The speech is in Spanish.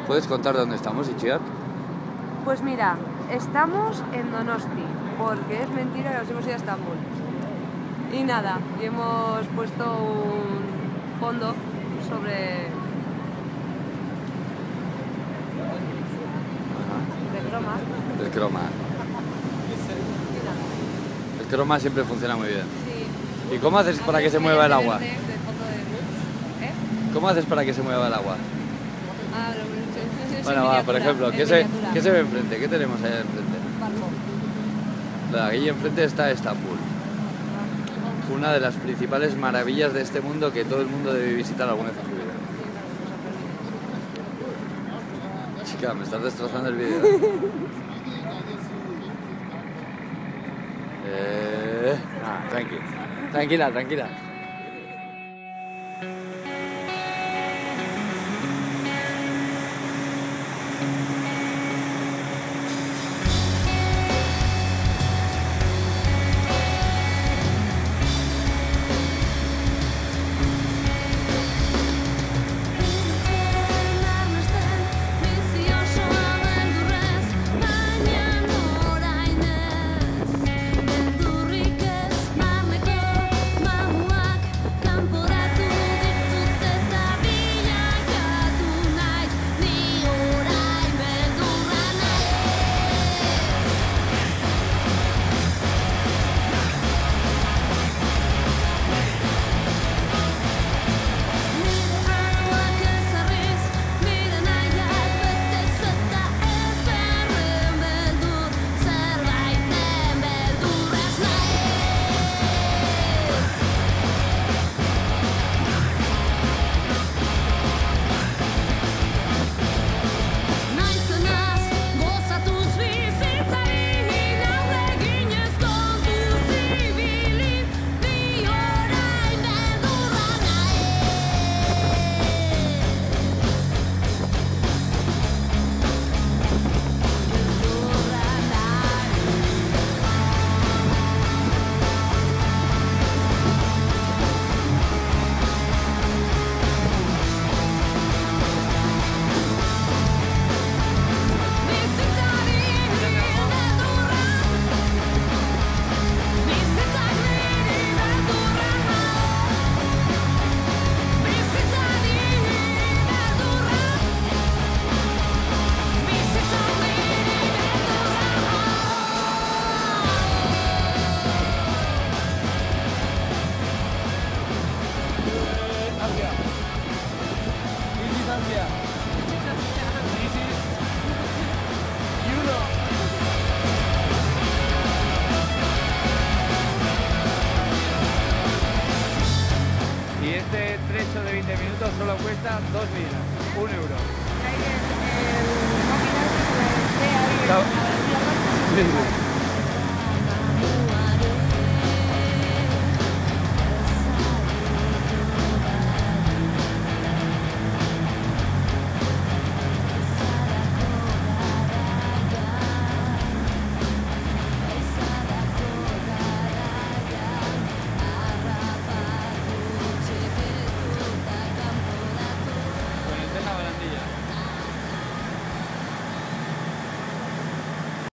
¿Puedes contar dónde estamos, Itziar? Pues mira, estamos en Donosti, porque es mentira que nos hemos ido a Estambul. Y nada, y hemos puesto un fondo sobre... de croma. El croma. El croma siempre funciona muy bien. Sí. ¿Y cómo haces para que se mueva el agua? De fondo de luz. ¿Cómo haces para que se mueva el agua? Ah, lo Bueno, va, por ejemplo, ¿qué se ve enfrente? ¿Qué tenemos allá enfrente? Ahí enfrente está Estambul. Una de las principales maravillas de este mundo que todo el mundo debe visitar alguna vez en su vida. Chica, me estás destrozando el vídeo. Tranquila, tranquila. Y este trecho de 20 minutos solo cuesta 2 liras, 1 euro. El móvil